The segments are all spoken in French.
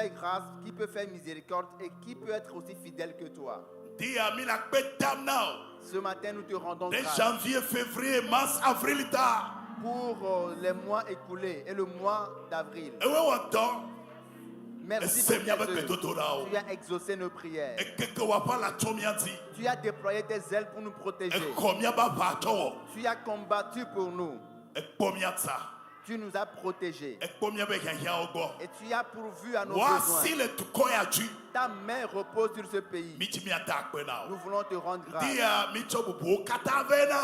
faire grâce, qui peut faire miséricorde et qui peut être aussi fidèle que toi. Ce matin, nous te rendons Dès grâce janvier, février, mars, avril, pour les mois écoulés et le mois d'avril. Merci pour tes œuvres. Tu as exaucé nos prières. Tu as déployé tes ailes pour nous protéger. Tu as combattu pour nous. Tu nous as protégés. Et tu as pourvu à nos besoins. Ta main repose sur ce pays. Nous voulons te rendre grâce.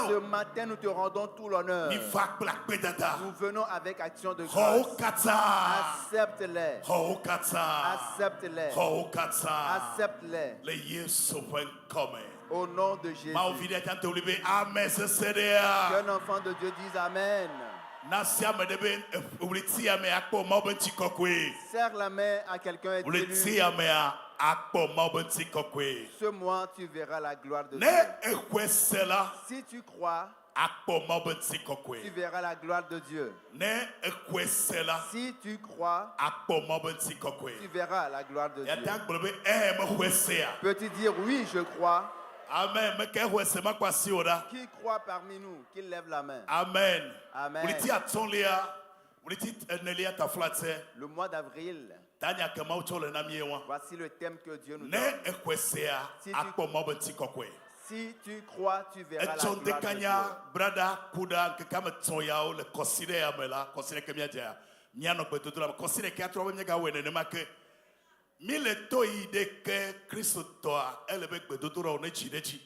Ce matin, nous te rendons tout l'honneur. Nous venons avec action de grâce. Accepte-les. Accepte-les. Accepte-les. Au nom de Jésus. Qu'un enfant de Dieu dise Amen. Serre la main à quelqu'un et dis-lui, ce mois tu verras la gloire de Dieu. Si tu crois, tu verras la gloire de Dieu. Si tu crois, tu verras la gloire de Dieu. Peux-tu dire oui, je crois? Amen. Qui croit parmi nous, qu'il lève la main. Amen. Amen. Le mois d'avril, voici le thème que Dieu nous donne. Si tu crois, tu verras la gloire de Dieu. Mille toi de que Christ toi elle be gbedodo na chidechi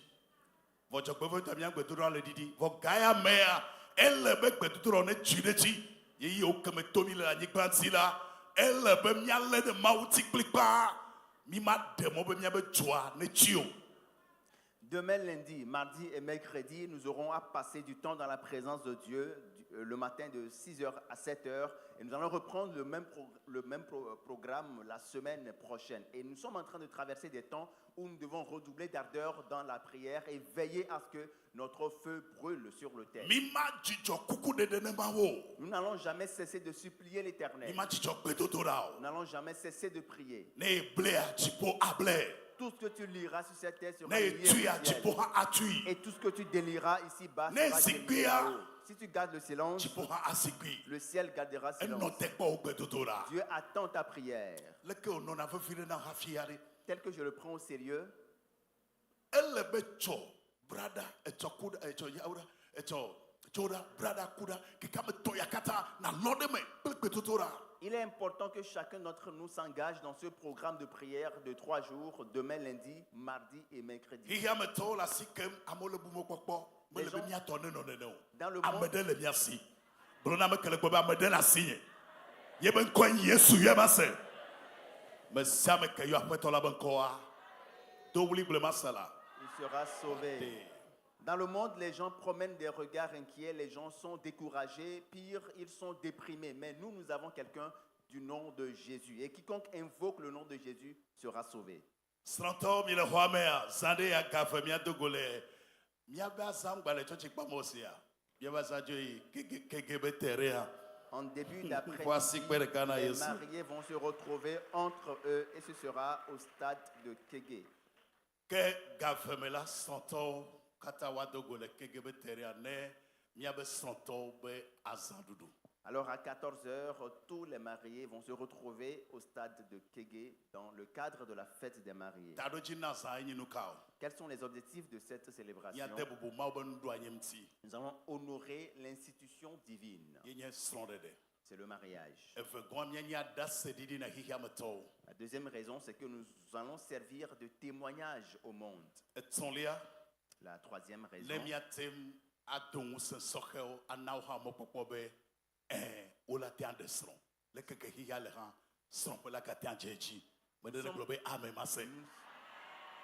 vojo gbevo tamia gbedodo le didi vo gaya mea elle be gbedodo na chidechi yi o keme tomi la nyigbanti la elle be miale de mauti klipa mi ma demo be mia be joa na chio. Demain lundi, mardi et mercredi, nous aurons à passer du temps dans la présence de Dieu le matin de 6h à 7h et nous allons reprendre le même programme la semaine prochaine. Et nous sommes en train de traverser des temps où nous devons redoubler d'ardeur dans la prière et veiller à ce que notre feu brûle sur le terre. Nous n'allons jamais cesser de supplier l'Éternel. Nous n'allons jamais cesser de prier. Tout ce que tu liras sur cette terre sera lié au ciel. Et tout ce que tu délieras ici-bas sera délié là-haut. Si tu gardes le silence, le ciel gardera silence. Dieu attend ta prière. Tel que je le prends au sérieux, il est important que chacun d'entre nous s'engage dans ce programme de prière de 3 jours, demain lundi, mardi et mercredi. Dans le il sera sauvé. Dans le monde, les gens promènent des regards inquiets, les gens sont découragés, pire, ils sont déprimés. Mais nous avons quelqu'un du nom de Jésus. Et quiconque invoque le nom de Jésus sera sauvé. En début d'après-midi, les mariés vont se retrouver entre eux et ce sera au stade de Kégué. Alors à 14h, tous les mariés vont se retrouver au stade de Kégué dans le cadre de la fête des mariés. Quels sont les objectifs de cette célébration? Nous allons honorer l'institution divine. C'est le mariage. La deuxième raison, c'est que nous allons servir de témoignage au monde. La troisième raison,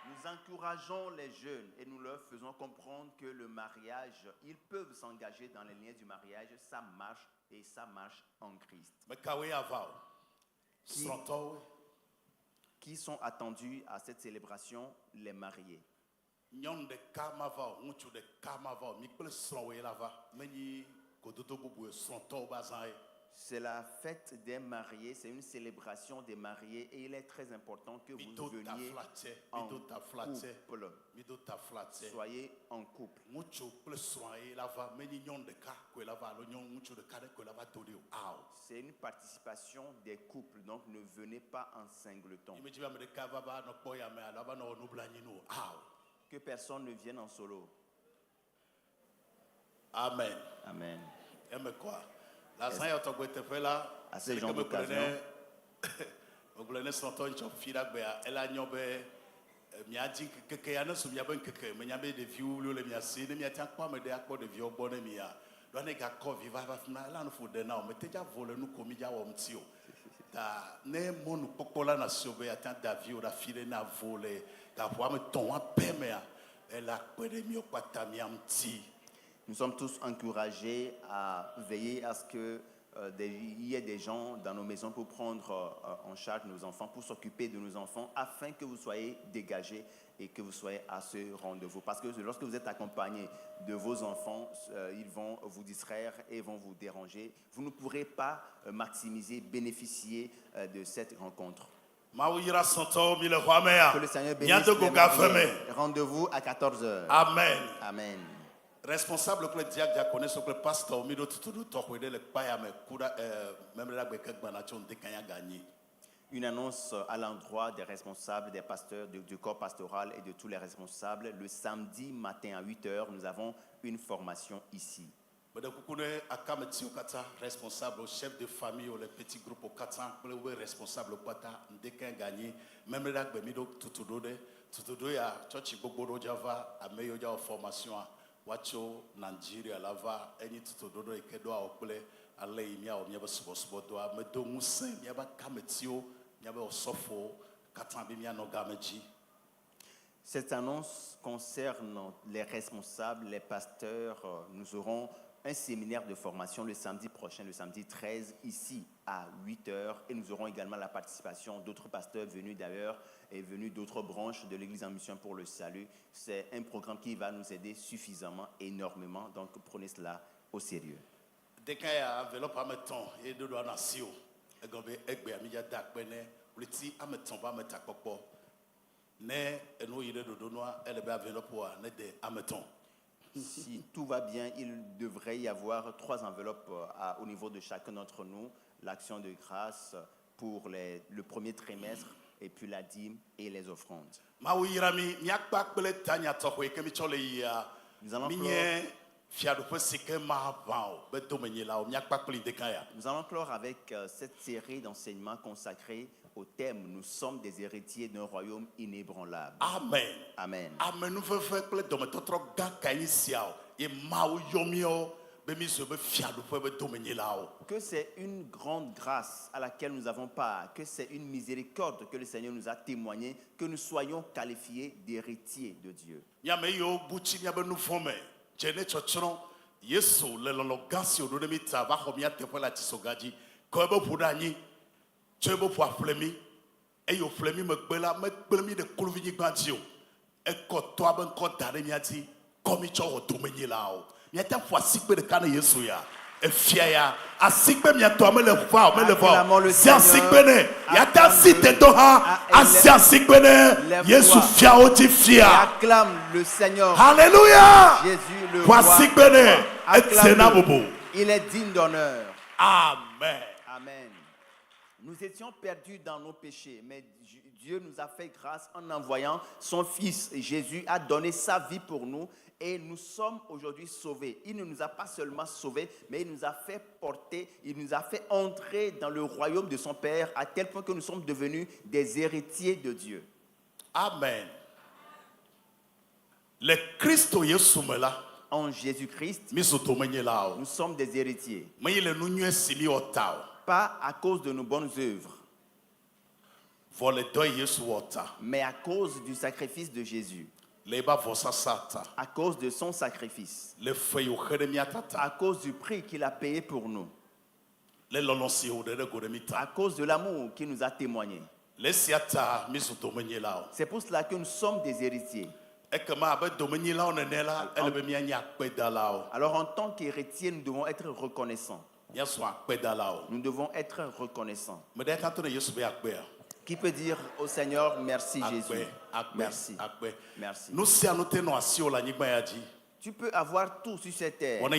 nous encourageons les jeunes et nous leur faisons comprendre que le mariage, ils peuvent s'engager dans les liens du mariage, ça marche et ça marche en Christ. Qui sont attendus à cette célébration? Les mariés. C'est la fête des mariés, c'est une célébration des mariés et il est très important que vous veniez en couple. Soyez en couple. C'est une participation des couples, donc ne venez pas en singleton. Que personne ne vienne en solo. Amen. Amen. La Seigneur t'a fait là. À ces gens d'occasion. Vous voulez sentir une chose fidèle, elle a niobé. Mia dit que y a ne soumia ben que mais y a des vieux le mia c'est ne mia tiens pas me de accord de vieux bonne mia. Doit ne ga ko viva va fina là nous faut de na mais déjà voler nous comme ya wa mtio. Ta ne mon pokola na sobe attend David la file na voler ga voir me ton a pemea. Elle a quoi de mieux quoi ta mia mti. Nous sommes tous encouragés à veiller à ce que il y ait des gens dans nos maisons pour prendre en charge nos enfants, pour s'occuper de nos enfants, afin que vous soyez dégagés et que vous soyez à ce rendez-vous. Parce que lorsque vous êtes accompagné de vos enfants, ils vont vous distraire et vont vous déranger. Vous ne pourrez pas maximiser, bénéficier de cette rencontre. Que le Seigneur bénisse. Rendez-vous à 14h. Amen. Amen. Responsable que le diaconé sur le pasteur mi do tout tokwede le paya me kuda même la beke gbanacho ndekanya gagné. Une annonce à l'endroit des responsables, des pasteurs du corps pastoral et de tous les responsables. Le samedi matin à 8h, nous avons une formation ici. Responsable, chef de famille ou les petits groupes au 400, responsable gagné. Même la tout ya church gbogbo java ameyo ja formation wacho Nigeria lava eni tutododo ekedo okule ale imia o miaba subo do amedo muse miaba kametio miaba osofo katambi mia no gameji. Cette annonce concerne les responsables, les pasteurs. Nous aurons un séminaire de formation le samedi prochain, le samedi 13, ici à 8h. Et nous aurons également la participation d'autres pasteurs venus d'ailleurs et venus d'autres branches de l'Église en mission pour le salut. C'est un programme qui va nous aider suffisamment, énormément. Donc prenez cela au sérieux. Dès qu'il y a un enveloppe à mettre et de la nation, et qu'on veut aider à m'y d'acbene, le petit à mettre va mettre à copo. Ne et nous il est de donois, elle est enveloppe à n'aider à mettre. Si tout va bien, il devrait y avoir 3 enveloppes au niveau de chacun d'entre nous. L'action de grâce pour le premier trimestre et puis la dîme et les offrandes. Nous allons clore avec cette série d'enseignements consacrés au thème « Nous sommes des héritiers d'un royaume inébranlable ». Amen. Amen. Amen. Que c'est une grande grâce à laquelle nous avons part, que c'est une miséricorde que le Seigneur nous a témoigné, que nous soyons qualifiés d'héritiers de Dieu. Acclame le Seigneur. Alléluia. Jésus le roi. Il est digne d'honneur. Amen. Amen. Nous étions perdus dans nos péchés, mais Dieu nous a fait grâce en envoyant son Fils. Jésus a donné sa vie pour nous et nous sommes aujourd'hui sauvés. Il ne nous a pas seulement sauvés, mais il nous a fait porter, il nous a fait entrer dans le royaume de son Père à tel point que nous sommes devenus des héritiers de Dieu. Amen. Le Christ en Jésus-Christ, nous sommes des héritiers. Pas à cause de nos bonnes œuvres, mais à cause du sacrifice de Jésus. À cause de son sacrifice. À cause du prix qu'il a payé pour nous. À cause de l'amour qu'il nous a témoigné. C'est pour cela que nous sommes des héritiers. Alors en tant qu'héritiers, nous devons être reconnaissants. Nous devons être reconnaissants. Qui peut dire au Seigneur merci Jésus? Merci. Merci. Tu peux avoir tout sur cette terre. Mais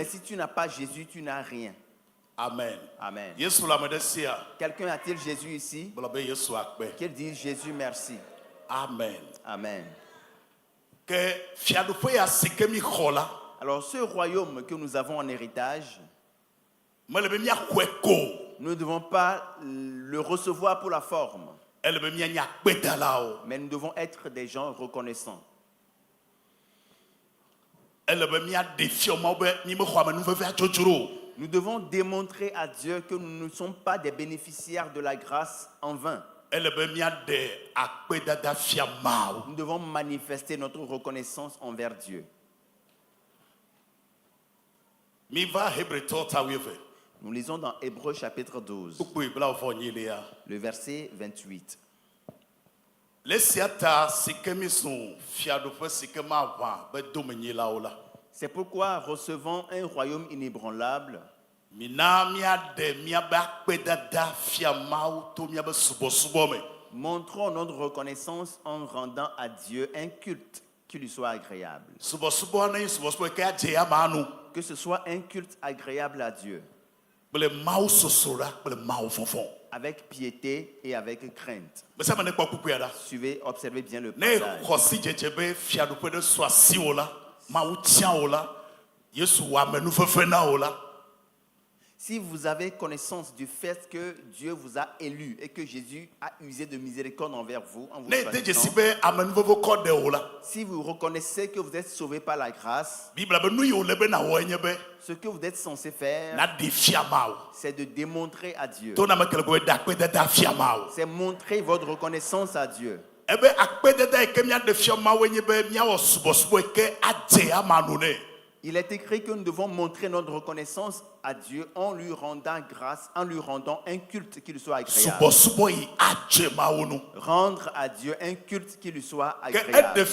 si tu n'as pas Jésus, tu n'as rien. Amen. Amen. Quelqu'un a-t-il Jésus ici? Qu'il dise Jésus merci. Amen. Amen. Alors ce royaume que nous avons en héritage, nous ne devons pas le recevoir pour la forme, mais nous devons être des gens reconnaissants. Nous devons démontrer à Dieu que nous ne sommes pas des bénéficiaires de la grâce en vain. Nous devons manifester notre reconnaissance envers Dieu. Nous lisons dans Hébreux chapitre 12, le verset 28. C'est pourquoi, recevant un royaume inébranlable, montrons notre reconnaissance en rendant à Dieu un culte qui lui soit agréable. Que ce soit un culte agréable à Dieu, avec piété et avec crainte. Suivez, observez bien le passage. Si vous avez connaissance du fait que Dieu vous a élu et que Jésus a usé de miséricorde envers vous, en vous choisissant, si vous reconnaissez que vous êtes sauvé par la grâce, ce que vous êtes censé faire, c'est de démontrer à Dieu. C'est montrer votre reconnaissance à Dieu. Il est écrit que nous devons montrer notre reconnaissance à Dieu en lui rendant grâce, en lui rendant un culte qui lui soit agréable. Rendre à Dieu un culte qui lui soit agréable.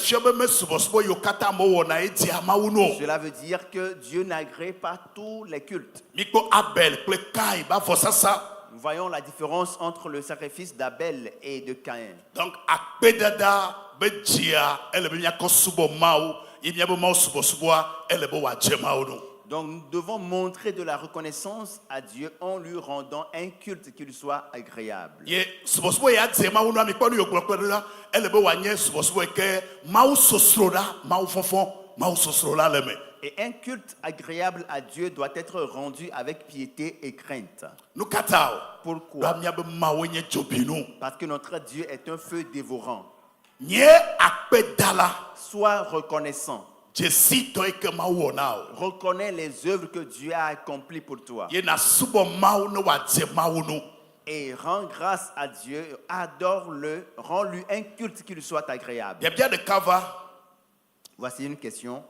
Cela veut dire que Dieu n'agrée pas tous les cultes. Nous voyons la différence entre le sacrifice d'Abel et de Caïn. Donc, nous devons montrer de la reconnaissance à Dieu en lui rendant un culte qui lui soit agréable. Et un culte agréable à Dieu doit être rendu avec piété et crainte. Pourquoi? Parce que notre Dieu est un feu dévorant. Sois reconnaissant. Reconnais les œuvres que Dieu a accomplies pour toi. Et rends grâce à Dieu, adore-le, rends-lui un culte qui lui soit agréable. Voici une question.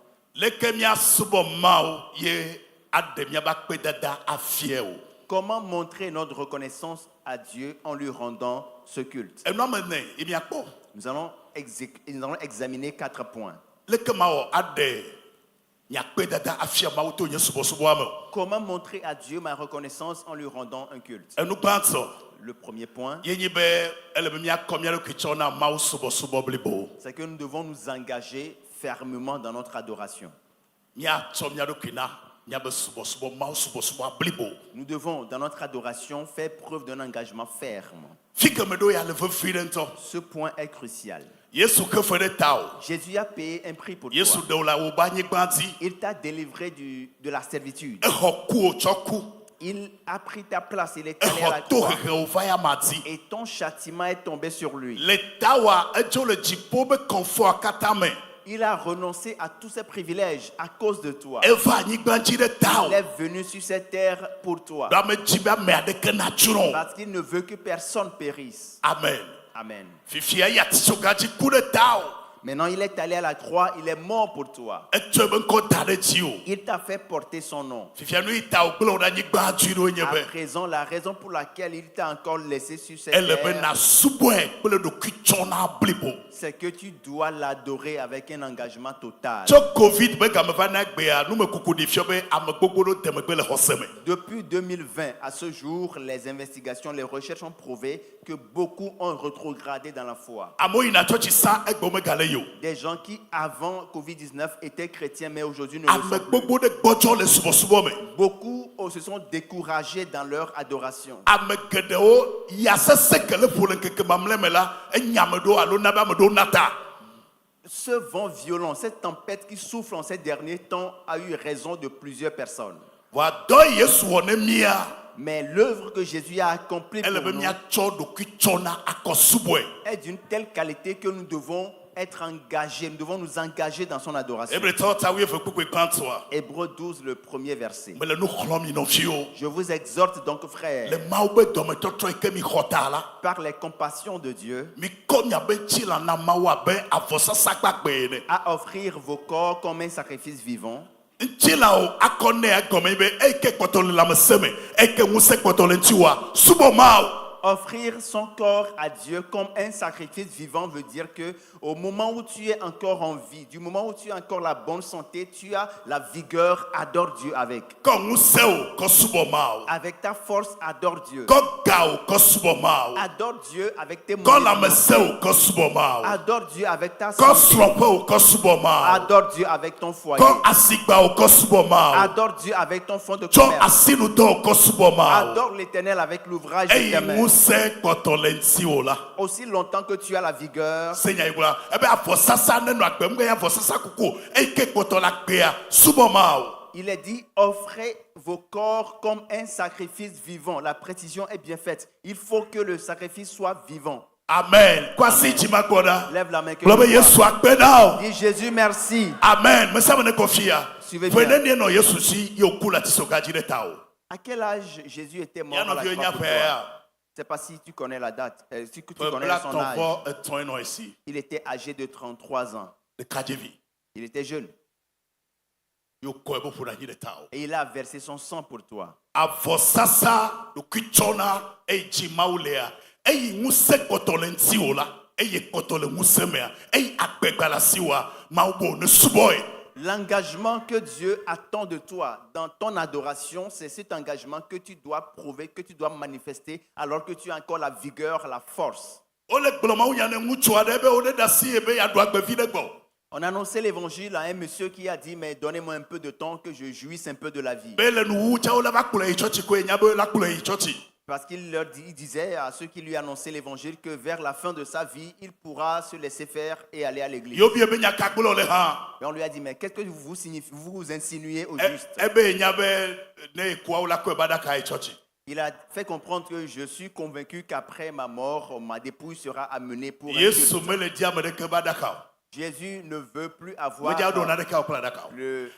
Comment montrer notre reconnaissance à Dieu en lui rendant ce culte? Nous allons examiner 4 points. Comment montrer à Dieu ma reconnaissance en lui rendant un culte? Le premier point, c'est que nous devons nous engager fermement dans notre adoration. Nous devons, dans notre adoration, faire preuve d'un engagement ferme. Ce point est crucial. Jésus a payé un prix pour toi. Il t'a délivré de la servitude. Il a pris ta place, il est allé à la croix. Et ton châtiment est tombé sur lui. Il a renoncé à tous ses privilèges à cause de toi. Il est venu sur cette terre pour toi. Parce qu'il ne veut que personne périsse. Amen. Amen. Maintenant, il est allé à la croix, il est mort pour toi. Il t'a fait porter son nom. À présent, la raison pour laquelle il t'a encore laissé sur cette terre, c'est que tu dois l'adorer avec un engagement total. Depuis 2020 à ce jour, les investigations, les recherches ont prouvé que beaucoup ont rétrogradé dans la foi. Des gens qui avant Covid-19 étaient chrétiens mais aujourd'hui ne le sont plus. Beaucoup se sont découragés dans leur adoration. Ce vent violent, cette tempête qui souffle en ces derniers temps a eu raison de plusieurs personnes. Mais l'œuvre que Jésus a accomplie pour nous est d'une telle qualité que nous devons être engagés, nous devons nous engager dans son adoration. Hébreux 12, le premier verset. Je vous exhorte donc, frères, par les compassions de Dieu, à offrir vos corps comme un sacrifice vivant, offrir son corps à Dieu comme un sacrifice vivant veut dire que au moment où tu es encore en vie, du moment où tu as encore la bonne santé, tu as la vigueur, adore Dieu avec. Avec ta force, adore Dieu. Adore Dieu avec tes moyens. Adore Dieu avec ta santé. Adore Dieu avec ton foyer. Adore Dieu avec ton fonds de commerce. Adore l'Éternel avec l'ouvrage de tes mains. Aussi longtemps que tu as la vigueur, il est dit, offrez vos corps comme un sacrifice vivant. La précision est bien faite. Il faut que le sacrifice soit vivant. Amen. Lève la main que dis Jésus merci. Amen. Suivez bien. À quel âge Jésus était mort à la croix? Je ne sais pas si tu connais la date, si tu connais son âge. Il était âgé de 33 ans. Il était jeune. Et il a versé son sang pour toi. L'engagement que Dieu attend de toi dans ton adoration, c'est cet engagement que tu dois prouver, que tu dois manifester alors que tu as encore la vigueur, la force. On a annoncé l'évangile à un monsieur qui a dit, mais donnez-moi un peu de temps que je jouisse un peu de la vie. Parce qu'il disait à ceux qui lui annonçaient l'évangile que vers la fin de sa vie, il pourra se laisser faire et aller à l'église. Et on lui a dit, mais qu'est-ce que vous insinuez au juste? Il a fait comprendre que je suis convaincu qu'après ma mort, ma dépouille sera amenée pour un culte. Jésus ne veut plus avoir le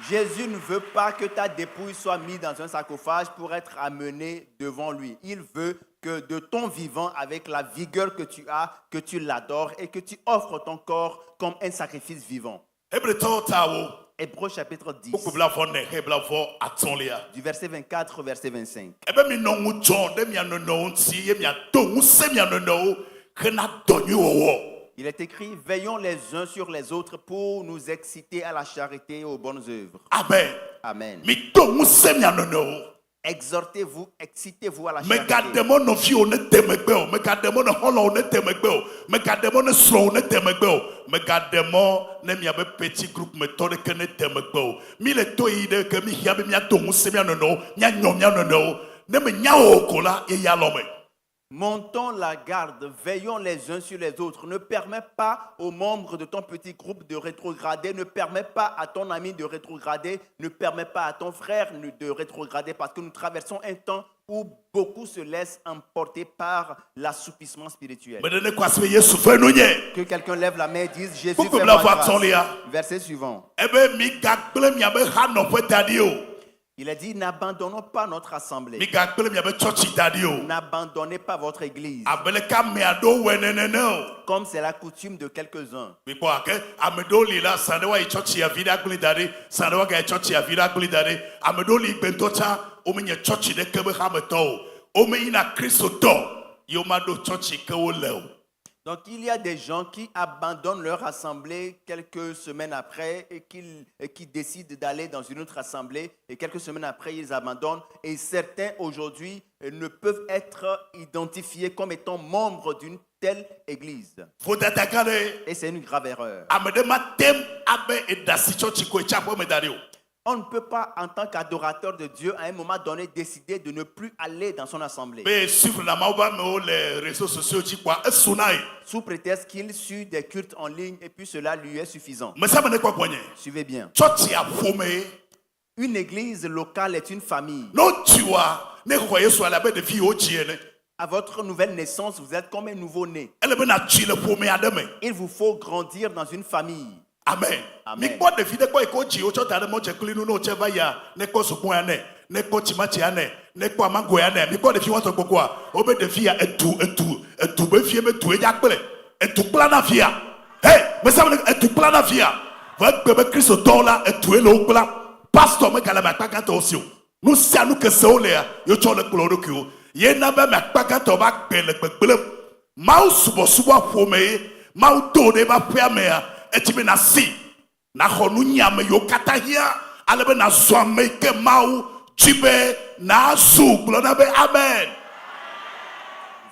Jésus ne veut pas que ta dépouille soit mise dans un sarcophage pour être amenée devant lui. Il veut que de ton vivant, avec la vigueur que tu as, que tu l'adores et que tu offres ton corps comme un sacrifice vivant. Hébreux chapitre 10, du verset 24 au verset 25. Il est écrit, veillons les uns sur les autres pour nous exciter à la charité et aux bonnes œuvres. Amen. Amen. Exhortez-vous, excitez-vous à la charité. Montons la garde, veillons les uns sur les autres. Ne permets pas aux membres de ton petit groupe de rétrograder, ne permets pas à ton ami de rétrograder, ne permets pas à ton frère de rétrograder parce que nous traversons un temps où beaucoup se laissent emporter par l'assoupissement spirituel. Que quelqu'un lève la main et dise Jésus fait moi grâce. Verset suivant. Il a dit, n'abandonnons pas notre assemblée. N'abandonnez pas votre église. Comme c'est la coutume de quelques-uns. Donc il y a des gens qui abandonnent leur assemblée quelques semaines après et qui décident d'aller dans une autre assemblée et quelques semaines après ils abandonnent et certains aujourd'hui ne peuvent être identifiés comme étant membres d'une telle église. Et c'est une grave erreur. On ne peut pas, en tant qu'adorateur de Dieu, à un moment donné, décider de ne plus aller dans son assemblée. Sous prétexte qu'il suit des cultes en ligne et puis cela lui est suffisant. Suivez bien. Une église locale est une famille. À votre nouvelle naissance, vous êtes comme un nouveau-né. Il vous faut grandir dans une famille. Amen. Amen.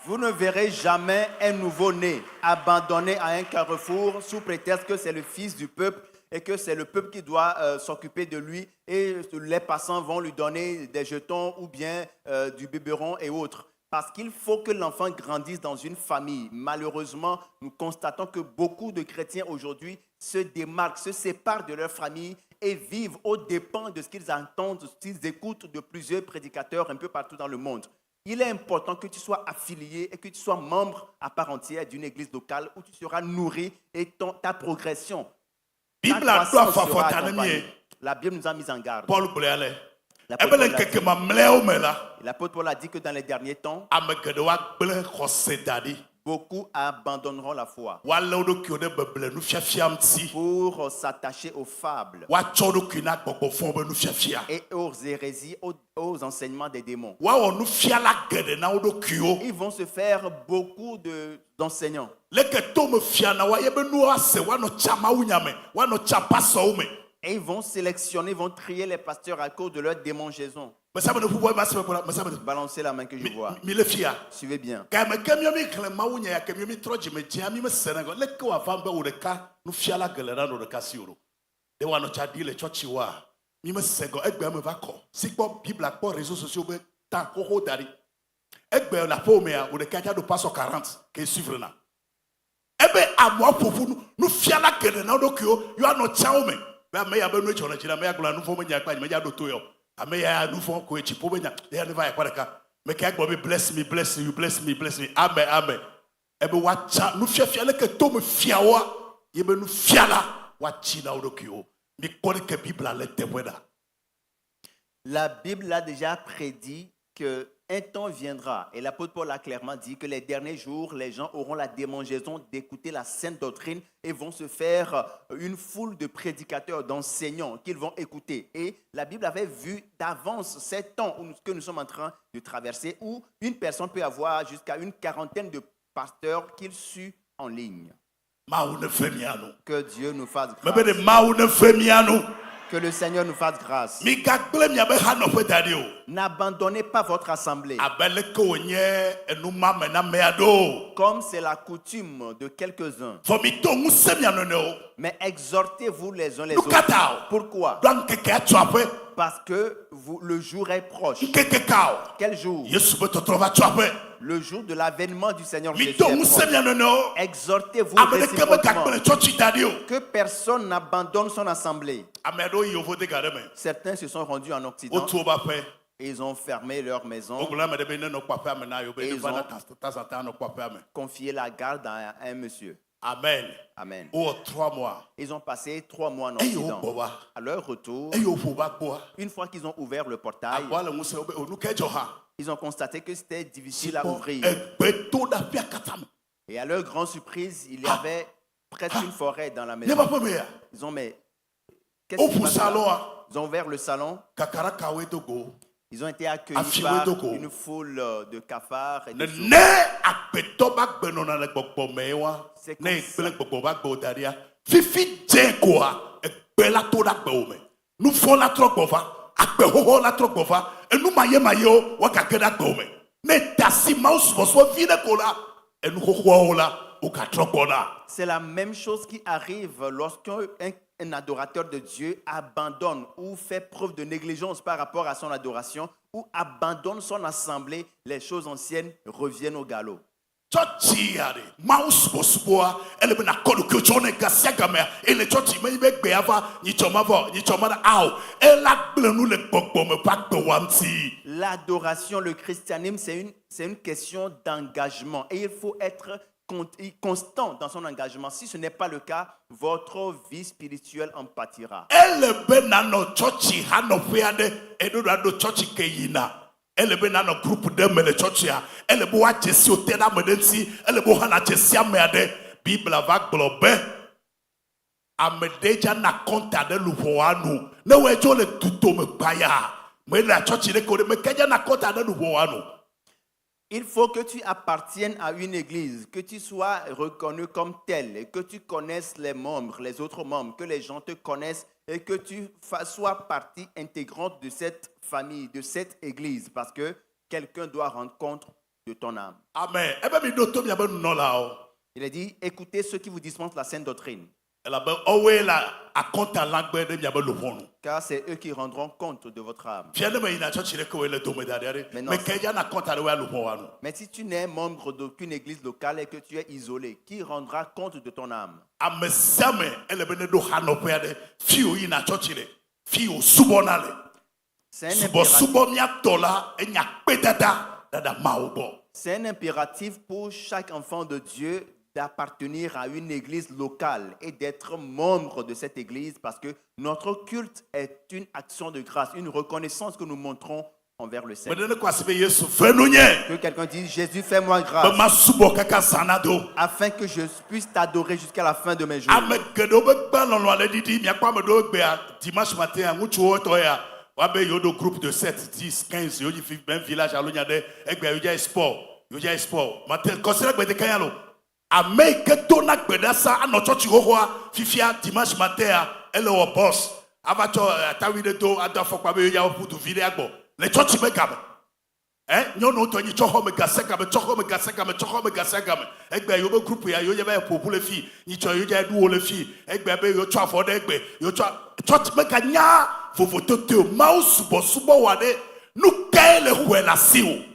Vous ne verrez jamais un nouveau-né abandonné à un carrefour sous prétexte que c'est le fils du peuple et que c'est le peuple qui doit s'occuper de lui et les passants vont lui donner des jetons ou bien du biberon et autres. Parce qu'il faut que l'enfant grandisse dans une famille. Malheureusement, nous constatons que beaucoup de chrétiens aujourd'hui se démarquent, se séparent de leur famille et vivent aux dépens de ce qu'ils entendent, ce qu'ils écoutent de plusieurs prédicateurs un peu partout dans le monde. Il est important que tu sois affilié et que tu sois membre à part entière d'une église locale où tu seras nourri et ta progression. La Bible nous a mis en garde. L'apôtre Paul a dit que dans les derniers temps, beaucoup abandonneront la foi pour s'attacher aux fables et aux hérésies, aux enseignements des démons. Ils vont se faire beaucoup d'enseignants. Et ils vont sélectionner, ils vont trier les pasteurs à cause de leur démangeaison. Balancez la main que je vois. Suivez bien. Bless me, bless you, bless me, bless me. Amen, amen. Ebe wacha nu fiafia leke to me fiawa yebe nu fiala wachi na odokio. Mi kone ke Bible a le témoina. La Bible a déjà prédit que un temps viendra, et l'apôtre Paul a clairement dit que les derniers jours, les gens auront la démangeaison d'écouter la sainte doctrine et vont se faire une foule de prédicateurs, d'enseignants qu'ils vont écouter. Et la Bible avait vu d'avance ces temps que nous sommes en train de traverser, où une personne peut avoir jusqu'à une quarantaine de pasteurs qu'il suit en ligne. Que Dieu nous fasse grâce. Que le Seigneur nous fasse grâce. N'abandonnez pas votre assemblée. Comme c'est la coutume de quelques-uns. Mais exhortez-vous les uns les autres. Pourquoi? Parce que le jour est proche. Quel jour? Le jour de l'avènement du Seigneur Jésus. Exhortez-vous réciproquement. Que personne n'abandonne son assemblée. Certains se sont rendus en Occident. Et ils ont fermé leur maison. Et ils ont confié la garde à un monsieur. Amen. Amen. Oh, 3 mois. Ils ont passé 3 mois en Occident. À leur retour, une fois qu'ils ont ouvert le portail, ils ont constaté que c'était difficile à ouvrir. Et à leur grande surprise, il y avait presque une forêt dans la maison. Ils ont mais qu'est-ce qui se passe là? Ils ont ouvert le salon. Ils ont été accueillis par une foule de cafards et de souris. C'est comme ça. Fifi quoi bela to da gbe ome nu fo la tro gbova agbe hoho la tro gbova enu maye mayo wa ka geda gbe ome ne tasi maus so vi ne kola enu hoho la o ka tro gbona. C'est la même chose qui arrive lorsqu'un adorateur de Dieu abandonne ou fait preuve de négligence par rapport à son adoration ou abandonne son assemblée, les choses anciennes reviennent au galop. L'adoration, le christianisme, c'est une question d'engagement et il faut être constant dans son engagement. Si ce n'est pas le cas, votre vie spirituelle en pâtira. Elebe na no group de me le church ya elebe wa jesi otena medenti elebe ha na jesi amede bible va globe amedeja na konta de lupoanu na we jo le tuto me paya me la church le ko me keja na konta de lupoanu. Il faut que tu appartiennes à une église, que tu sois reconnu comme tel et que tu connaisses les membres, les autres membres, que les gens te connaissent et que tu sois partie intégrante de cette famille, de cette église, parce que quelqu'un doit rendre compte de ton âme. Amen. Il a dit, écoutez ceux qui vous dispensent la sainte doctrine. Car c'est eux qui rendront compte de votre âme. Mais si tu n'es membre d'aucune église locale et que tu es isolé, qui rendra compte de ton âme? C'est un impératif pour chaque enfant de Dieu d'appartenir à une église locale et d'être membre de cette église parce que notre culte est une action de grâce, une reconnaissance que nous montrons envers le Seigneur. Que quelqu'un dise, Jésus, fais-moi grâce afin que je puisse t'adorer jusqu'à la fin de mes jours. Yodo groupe de 7, 10, 15, même village à l'Ognade, il y a sport. Ameke tonak bedasa anocho chihoa fifia dimanche matin elle au boss avacho tawide do adafokwa be ya oputu vile agbo le church be gabe nyono to nyi choho me gaseka me choho me gaseka me egbe yo be group ya yo ye be popule fi nyi cho yo je duo le fi egbe be yo cho afode egbe yo cho church me kanya vovoto te mouse subo wade nu kele huela siu.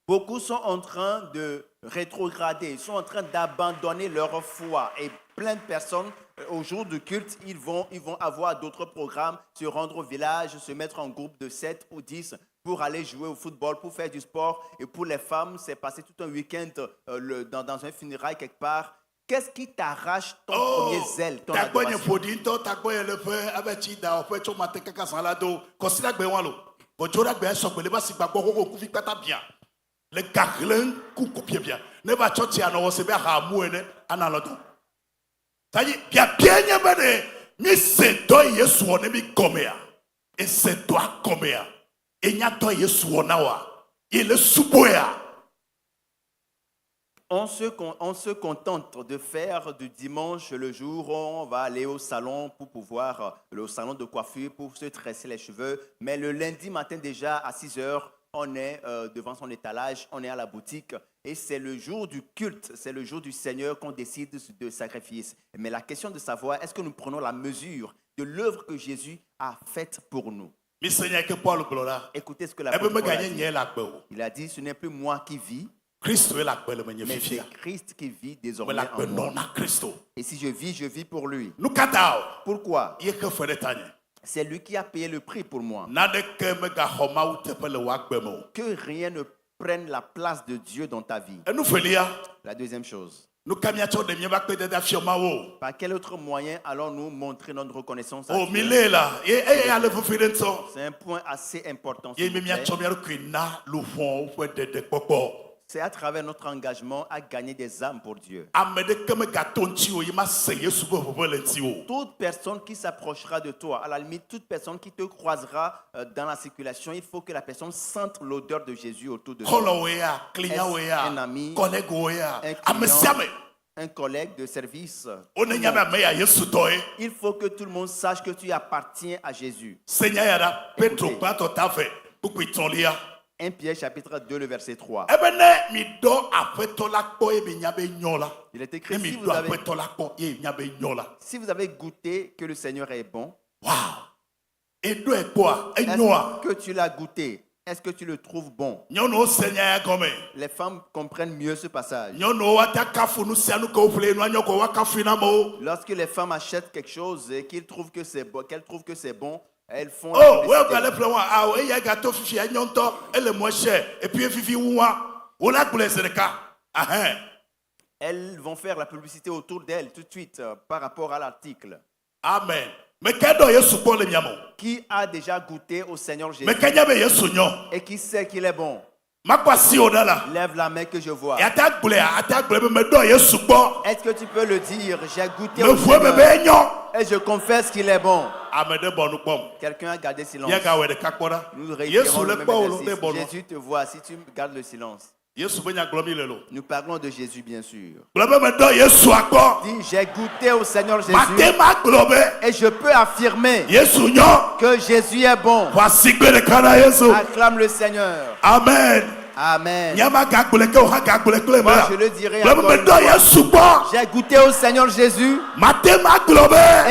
Beaucoup sont en train de rétrograder, ils sont en train d'abandonner leur foi. Et plein de personnes, au jour du culte, ils vont avoir d'autres programmes, se rendre au village, se mettre en groupe de 7 ou 10 pour aller jouer au football, pour faire du sport. Et pour les femmes, c'est passer tout un week-end dans un funérail quelque part. Qu'est-ce qui t'arrache ton premier zèle, ton adoration? Le carlin coupe bien. Ne va chochi ano se be hamuene analodo. Tayi bien yebede mi se do Yesu one mi komea. Et se do komea. E nya do Yesu onawa. Il le suboya. On se contente de faire du dimanche le jour où on va aller au salon pour pouvoir, le salon de coiffure pour se tresser les cheveux. Mais le lundi matin déjà à 6h, on est devant son étalage, on est à la boutique et c'est le jour du culte, c'est le jour du Seigneur qu'on décide de sacrifier. Mais la question de savoir, est-ce que nous prenons la mesure de l'œuvre que Jésus a faite pour nous? Écoutez ce que l'apôtre Paul a dit. Il a dit, ce n'est plus moi qui vis, mais c'est Christ qui vit désormais en moi. Et si je vis pour lui. Pourquoi? C'est lui qui a payé le prix pour moi. Que rien ne prenne la place de Dieu dans ta vie. La deuxième chose. Par quel autre moyen allons-nous montrer notre reconnaissance à Oh, Dieu? C'est un point assez important. C'est à travers notre engagement à gagner des âmes pour Dieu. Toute personne qui s'approchera de toi, à la limite, toute personne qui te croisera dans la circulation, il faut que la personne sente l'odeur de Jésus autour de toi. Un ami, un client, un collègue de service. Il faut que tout le monde sache que tu appartiens à Jésus. Écoutez. 1 Pierre chapitre 2, le verset 3. Il est écrit, si vous avez goûté que le Seigneur est bon, est-ce que tu l'as goûté? Est-ce que tu le trouves bon? Les femmes comprennent mieux ce passage. Lorsque les femmes achètent quelque chose et qu'elles trouvent que c'est bon, elles font elles vont faire la publicité autour d'elles tout de suite par rapport à l'article. Amen. Qui a déjà goûté au Seigneur Jésus et qui sait qu'il est bon? Lève la main que je vois. Est-ce que tu peux le dire? J'ai goûté au Seigneur et je confesse qu'il est bon. Quelqu'un a gardé silence. Nous réitérons le même exercice. Jésus te voit si tu gardes le silence. Nous parlons de Jésus, bien sûr. Dis, j'ai goûté au Seigneur Jésus et je peux affirmer que Jésus est bon. Acclame le Seigneur. Amen. Amen. Moi, je le dirai encore une fois. J'ai goûté au Seigneur Jésus et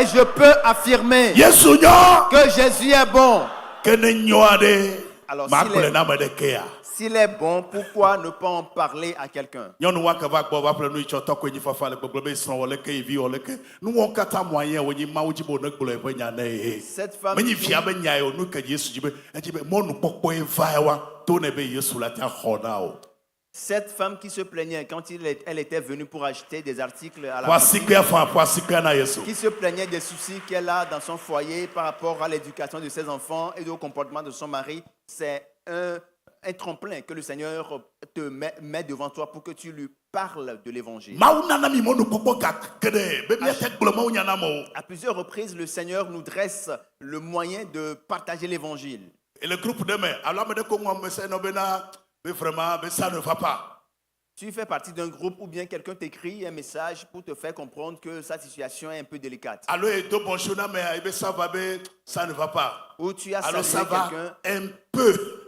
je peux affirmer que Jésus est bon. Alors, s'il est bon, pourquoi ne pas en parler à quelqu'un? Cette femme qui se plaignait quand elle était venue pour acheter des articles à la boutique, qui se plaignait des soucis qu'elle a dans son foyer par rapport à l'éducation de ses enfants et au comportement de son mari, c'est un tremplin que le Seigneur te met devant toi pour que tu lui parles de l'évangile. À plusieurs reprises, le Seigneur nous dresse le moyen de partager l'évangile. Et le groupe de main, alors vraiment, ça ne va pas. Tu fais partie d'un groupe ou bien quelqu'un t'écrit un message pour te faire comprendre que sa situation est un peu délicate. Alors, ça ne va pas. Ou tu as salué quelqu'un. Un peu.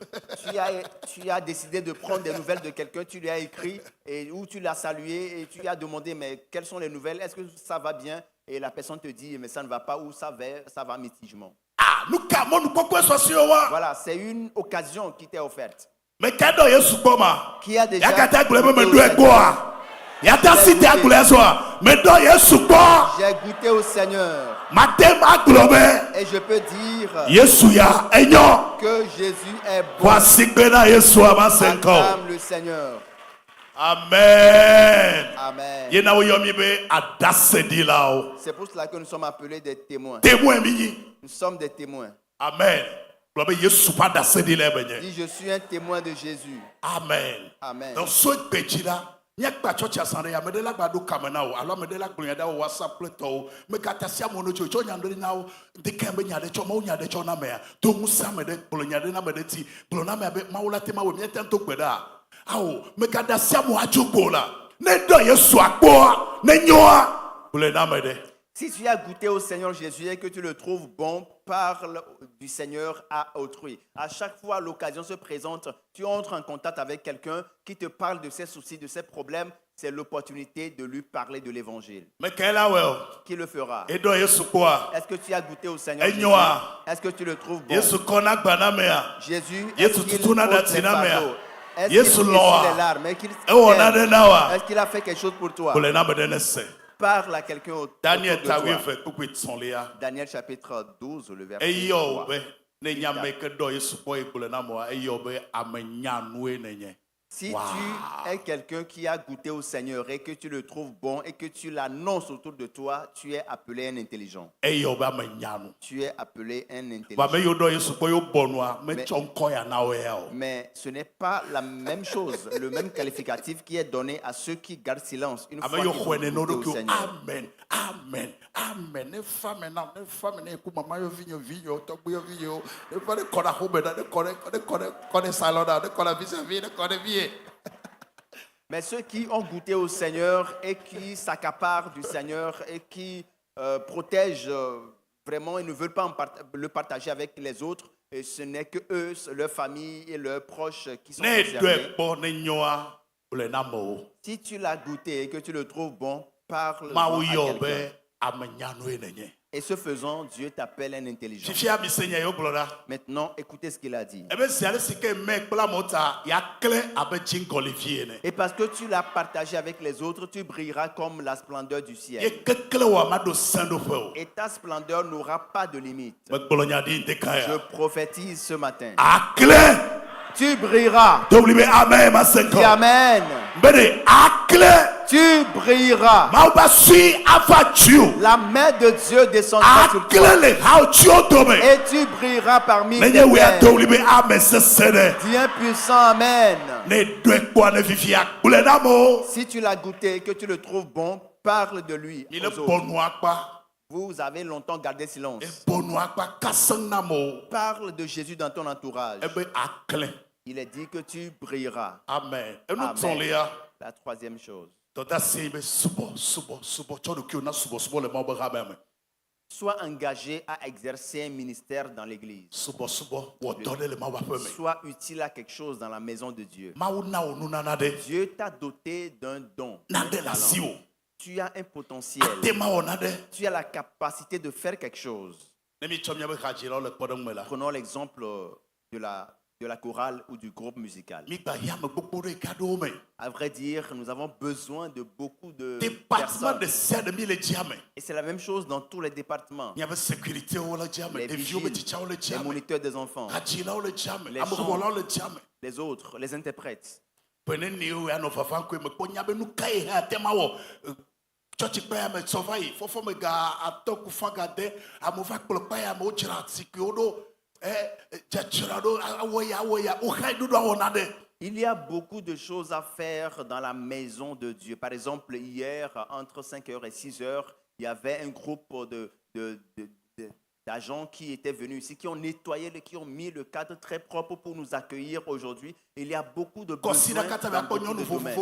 Tu as décidé de prendre des nouvelles de quelqu'un, tu lui as écrit, ou tu l'as salué et tu lui as demandé, mais quelles sont les nouvelles? Est-ce que ça va bien? Et la personne te dit, mais ça ne va pas ou ça va mitigement. Voilà, c'est une occasion qui t'est offerte. Mais qui a déjà j'ai goûté au Seigneur et je peux dire que Jésus est bon. Acclame le Seigneur. Amen. Amen. C'est pour cela que nous sommes appelés des témoins. Nous sommes des témoins. Amen. Dis, je suis un témoin de Jésus. Amen. Amen. Donc, si tu as goûté au Seigneur Jésus et que tu le trouves bon, parle du Seigneur à autrui. À chaque fois l'occasion se présente, tu entres en contact avec quelqu'un qui te parle de ses soucis, de ses problèmes, c'est l'opportunité de lui parler de l'évangile. Qui le fera? Est-ce que tu as goûté au Seigneur Jésus? Est-ce que tu le trouves bon? Jésus, est-ce qu'il porte les fardeaux? Est-ce qu'il essuie les larmes? Est-ce qu'il a fait quelque chose pour toi? Parle à quelqu'un autour de toi. Daniel chapitre 12, le verset 3. Si tu es quelqu'un qui a goûté au Seigneur et que tu le trouves bon et que tu l'annonces autour de toi, tu es appelé un intelligent. Tu es appelé un intelligent. Mais ce n'est pas la même chose, le même qualificatif qui est donné à ceux qui gardent silence une fois qu'ils ont goûté au Seigneur. Amen, amen, amen. Mais ceux qui ont goûté au Seigneur et qui s'accaparent du Seigneur et qui protègent vraiment et ne veulent pas le partager avec les autres, et ce n'est que eux, leur famille et leurs proches qui sont concernés. Si tu l'as goûté et que tu le trouves bon, parle à quelqu'un. Et ce faisant, Dieu t'appelle un intelligent. Maintenant, écoutez ce qu'il a dit. Et parce que tu l'as partagé avec les autres, tu brilleras comme la splendeur du ciel. Et ta splendeur n'aura pas de limite. Je prophétise ce matin. Tu brilleras. Dis Amen. Tu brilleras. La main de Dieu descendra sur toi. Et tu brilleras parmi les pères. Dis un puissant Amen. Si tu l'as goûté et que tu le trouves bon, parle de lui aux autres. Vous avez longtemps gardé silence. Parle de Jésus dans ton entourage. Il est dit que tu brilleras. Amen. Amen. La troisième chose. Sois engagé à exercer un ministère dans l'église. Sois utile à quelque chose dans la maison de Dieu. Dieu t'a doté d'un don. Tu as un potentiel. Tu as la capacité de faire quelque chose. Prenons l'exemple de la chorale ou du groupe musical. À vrai dire, nous avons besoin de beaucoup de personnes. Et c'est la même chose dans tous les départements. Les vigiles, les moniteurs des enfants, les chants, les autres, les interprètes. Il y a beaucoup de choses à faire dans la maison de Dieu. Par exemple, hier, entre 5h et 6h, il y avait un groupe d'agents qui étaient venus ici, qui ont nettoyé, qui ont mis le cadre très propre pour nous accueillir aujourd'hui. Il y a beaucoup de besoins dans beaucoup de domaines.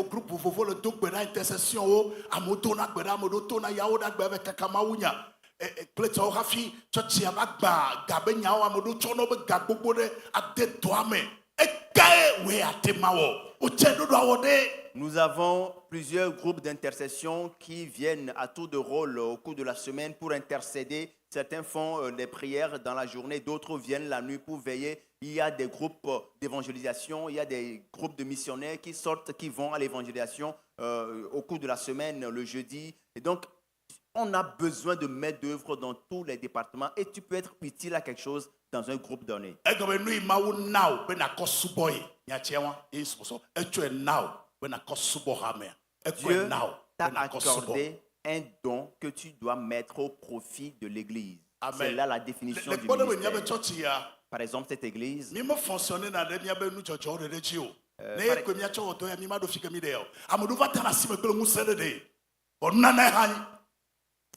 Nous avons plusieurs groupes d'intercession qui viennent à tour de rôle au cours de la semaine pour intercéder. Certains font des prières dans la journée, d'autres viennent la nuit pour veiller. Il y a des groupes d'évangélisation, il y a des groupes de missionnaires qui sortent, qui vont à l'évangélisation au cours de la semaine, le jeudi. Et donc, on a besoin de main d'œuvre dans tous les départements et tu peux être utile à quelque chose dans un groupe donné. Dieu t'a accordé un don que tu dois mettre au profit de l'église. C'est là la définition du ministère. Par exemple, cette église.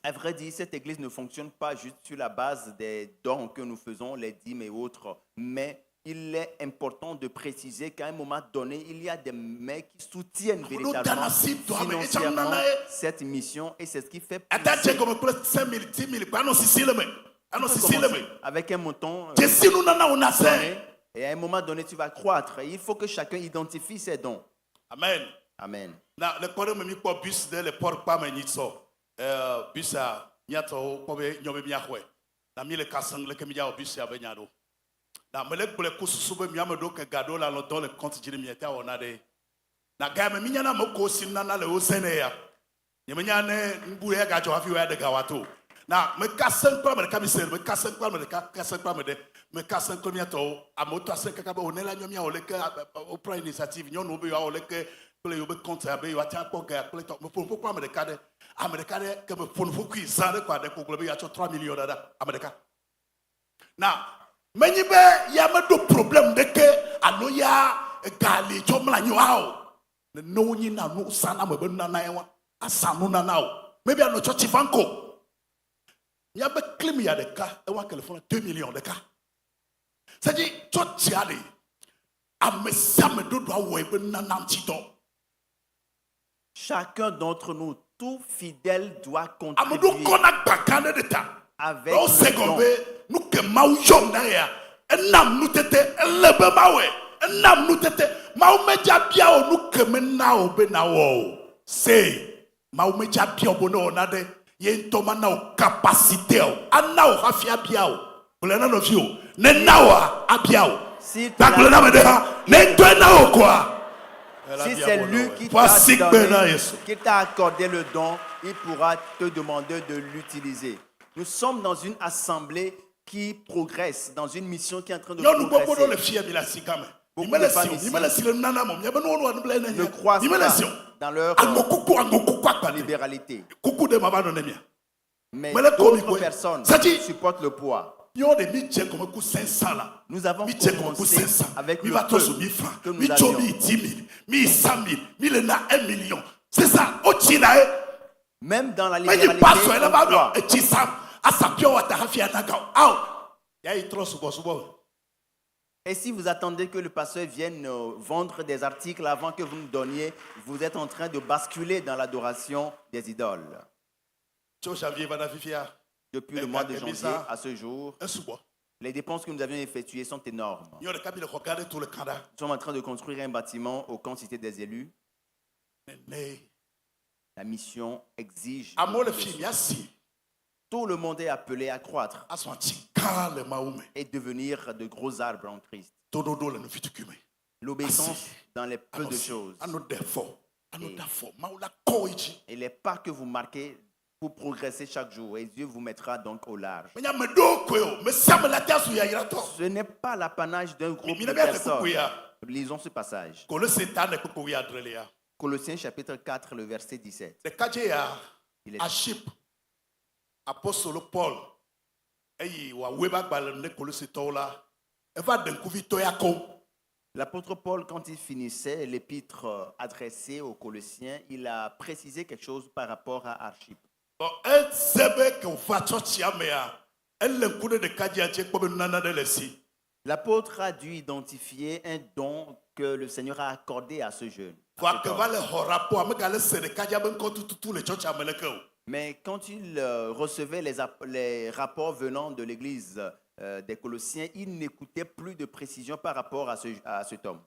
À vrai dire, cette église ne fonctionne pas juste sur la base des dons que nous faisons, les dîmes et autres, mais il est important de préciser qu'à un moment donné, il y a des mecs qui soutiennent véritablement financièrement cette mission et c'est ce qui fait avec un montant donné, et à un moment donné, tu vas croître. Et il faut que chacun identifie ses dons. Amen. Amen. Bisa nyato kobe nyobe miahwe na mile kasang leke miya obisa benyado na melek bule kususube miyame do ke gado la dans le compte jiri mieta onade na game minya na moko sinna na le osene ya nyemenya ne mbure ga jo afi wa de gawato Na me ka 5 kwa me ka mi se me ka 5 kwa me ka 5 kwa me de me ka 5 kwa mi to amoto 5 ka ba onela nyomia o le ke o prend initiative nyon o be o le ke ple yo be compte abe yo ati akpo ga ple to me fon kwa me de ka de amerika de ke me fon fo ku san de kwa de ko glo be ya cho 3 millions dada amerika na menyi be ya me do problem de ke ano ya gali cho mla nyo ao no nyi na no sana me be na na enwa asanu na na o maybe ano cho chifanko ya be claim ya de ka e wa telephone 2 millions de ka c'est dit cho tiale amesa me do do awo e be na na ntito. Chacun d'entre nous, tout fidèle, doit contribuer avec le don. Nous que mau yom na ya enam nous tete elebe mawe enam nous tete mau meja bia o nous que mena o be na wo say mau meja bia o no na de ye ntoma na o capacité o ana o hafia bia o bulena no fio ne na wa abia o ta bulena me de ha ne to na o kwa. Si c'est lui qui t'a accordé le don, il pourra te demander de l'utiliser. Nous sommes dans une assemblée qui progresse, dans une mission qui est en train de progresser. Beaucoup de femmes ici ne croient pas dans leur libéralité. Mais d'autres personnes supportent le poids. Nous avons commencé avec le peu que nous avions. C'est ça. Même dans la libéralité, et si vous attendez que le pasteur vienne vendre des articles avant que vous nous donniez, vous êtes en train de basculer dans l'adoration des idoles. Depuis le mois de janvier à ce jour, les dépenses que nous avions effectuées sont énormes. Nous sommes en train de construire un bâtiment au camp Cité des élus. La mission exige. Tout le monde est appelé à croître et devenir de gros arbres en Christ. L'obéissance dans les peu de choses. Et les pas que vous marquez pour progresser chaque jour. Et Dieu vous mettra donc au large. Ce n'est pas l'apanage d'un groupe de personnes. Lisons ce passage. Colossiens chapitre 4, le verset 17. Apôtre Paul, l'apôtre Paul, quand il finissait l'épître adressée aux Colossiens, il a précisé quelque chose par rapport à Archippe. L'apôtre a dû identifier un don que le Seigneur a accordé à ce jeune. Mais quand il recevait les rapports venant de l'église des Colossiens, il n'écoutait plus de précision par rapport à cet homme.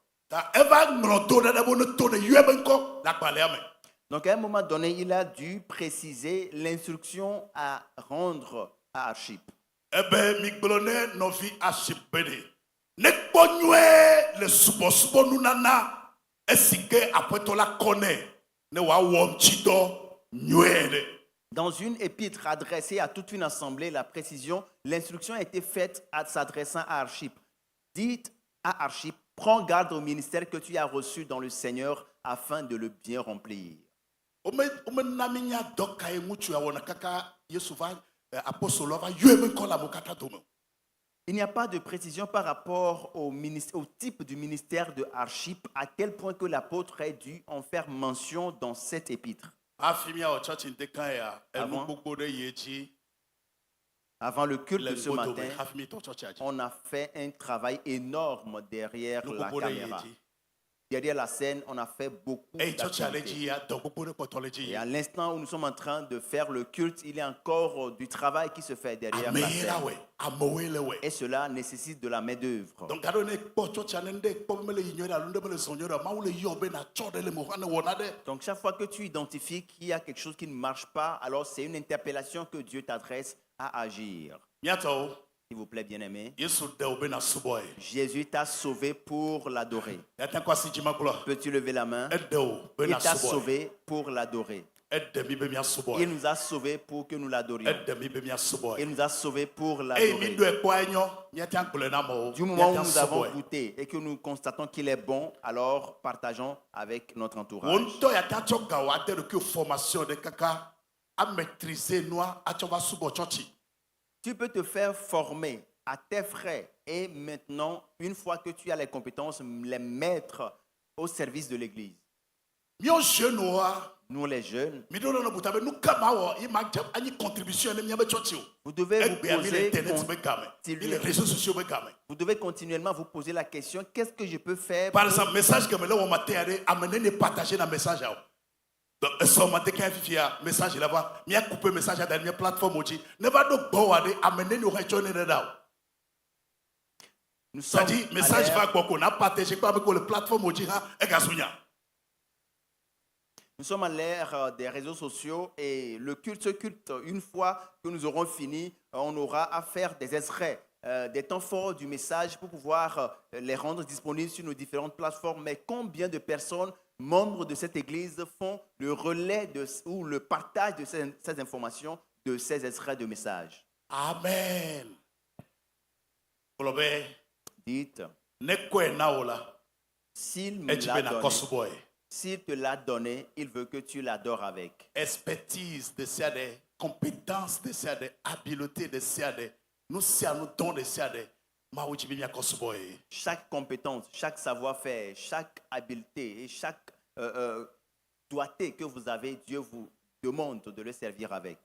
Donc à un moment donné, il a dû préciser l'instruction à rendre à Archippe. Dans une épître adressée à toute une assemblée, la précision, l'instruction a été faite en s'adressant à Archippe. Dites à Archippe, prends garde au ministère que tu as reçu dans le Seigneur afin de le bien remplir. Il n'y a pas de précision par rapport au type du ministère de Archippe, à quel point que l'apôtre a dû en faire mention dans cette épître. Avant le culte de ce matin, on a fait un travail énorme derrière la caméra. Derrière la scène, on a fait beaucoup d'activités. Et à l'instant où nous sommes en train de faire le culte, il y a encore du travail qui se fait derrière la scène. Et cela nécessite de la main-d'œuvre. Donc chaque fois que tu identifies qu'il y a quelque chose qui ne marche pas, alors c'est une interpellation que Dieu t'adresse à agir. S'il vous plaît, bien-aimé. Jésus t'a sauvé pour l'adorer. Peux-tu lever la main? Il t'a sauvé pour l'adorer. Il nous a sauvés pour que nous l'adorions. Il nous a sauvés pour l'adorer. Du moment où nous avons goûté et que nous constatons qu'il est bon, alors partageons avec notre entourage. Tu peux te faire former à tes frais et maintenant, une fois que tu as les compétences, les mettre au service de l'église. Nous les jeunes, vous devez continuellement vous poser la question, qu'est-ce que je peux faire? Par exemple, message que me amener partager dans message. Message là-bas, mi a coupé message à dernière plateforme aussi. Ne va donc pas amener nous retourner là. Nous sommes message va quoi qu'on a partagé pas avec le plateforme aussi et gasunya. Nous sommes à l'ère des réseaux sociaux et le culte, une fois que nous aurons fini, on aura à faire des extraits, des temps forts du message pour pouvoir les rendre disponibles sur nos différentes plateformes. Mais combien de personnes, membres de cette église, font le relais ou le partage de ces informations, de ces extraits de messages? Amen. Dites, s'il me l'a donné, s'il te l'a donné, il veut que tu l'adores avec. Expertise de ça, des compétences de ça, des habiletés de ça, nous dons de ça, chaque compétence, chaque savoir-faire, chaque habileté et chaque doigté que vous avez, Dieu vous demande de le servir avec.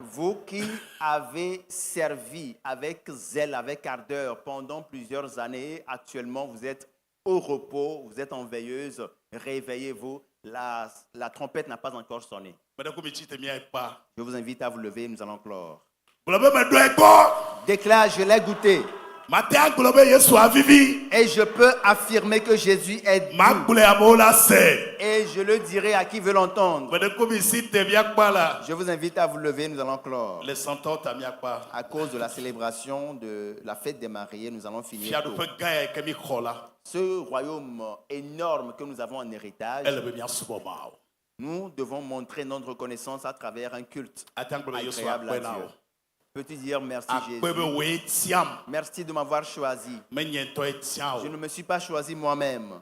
Vous qui avez servi avec zèle, avec ardeur pendant plusieurs années, actuellement vous êtes au repos, vous êtes en veilleuse, réveillez-vous, la trompette n'a pas encore sonné. Je vous invite à vous lever, nous allons clore. Déclare, je l'ai goûté. Et je peux affirmer que Jésus est doux. Et je le dirai à qui veut l'entendre. Je vous invite à vous lever, nous allons clore. À cause de la célébration de la fête des mariés, nous allons finir tôt. Ce royaume énorme que nous avons en héritage, nous devons montrer notre reconnaissance à travers un culte agréable à Dieu. Peux-tu dire merci Jésus? Merci de m'avoir choisi. Je ne me suis pas choisi moi-même.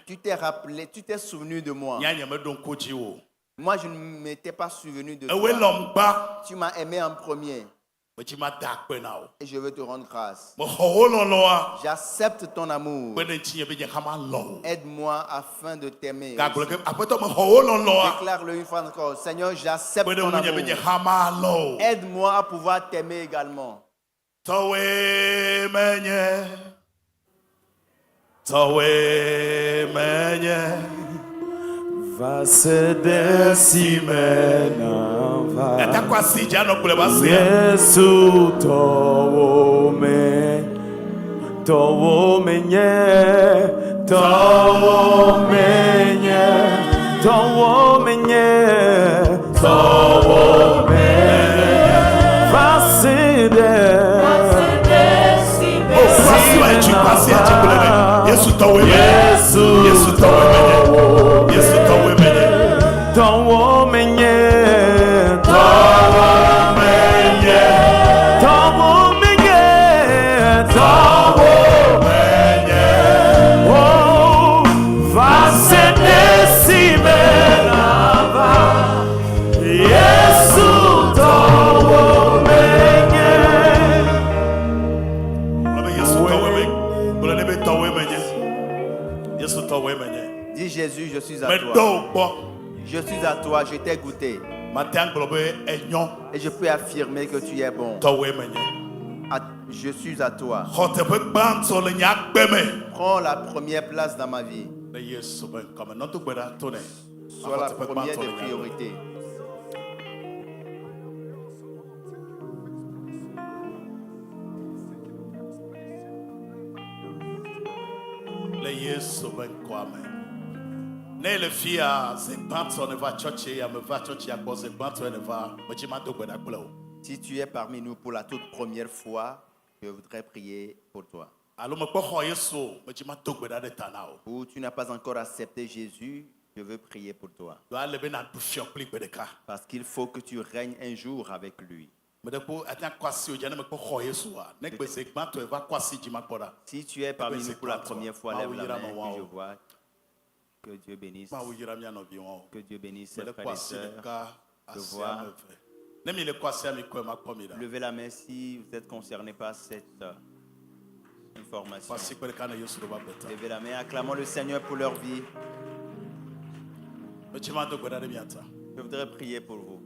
Tu t'es rappelé, tu t'es souvenu de moi. Moi, je ne m'étais pas souvenu de toi. Tu m'as aimé en premier. Et je veux te rendre grâce. J'accepte ton amour. Aide-moi afin de t'aimer. Déclare-le une fois encore. Seigneur, j'accepte ton amour. Aide-moi à pouvoir t'aimer également. Va se desimena va Yesu towo menye towo menye towo menye towo menye towo menye va se desimena Yesu towo menye Yesu towo menye Yesu towo menye towo menye towo menye towo menye towo menye oh va se desimena va Yesu towo menye Yesu towo menye Dis Jésus, je suis à toi. Je suis à toi, je t'ai goûté. Et je peux affirmer que tu es bon. Je suis à toi. Prends la première place dans ma vie. Sois la première des priorités. Ne le fia se panto ne va choche ya me va choche ya pose panto ne va mojima do gbeda kula o Si tu es parmi nous pour la toute première fois, je voudrais prier pour toi. Ou tu n'as pas encore accepté Jésus, je veux prier pour toi. Parce qu'il faut que tu règnes un jour avec lui. Si tu es parmi nous pour la première fois, lève la main et je vois. Que Dieu bénisse. Que Dieu bénisse ses frères et sœurs. Je vois. Levez la main si vous êtes concerné par cette information. Levez la main, acclamons le Seigneur pour leur vie. Je voudrais prier pour vous.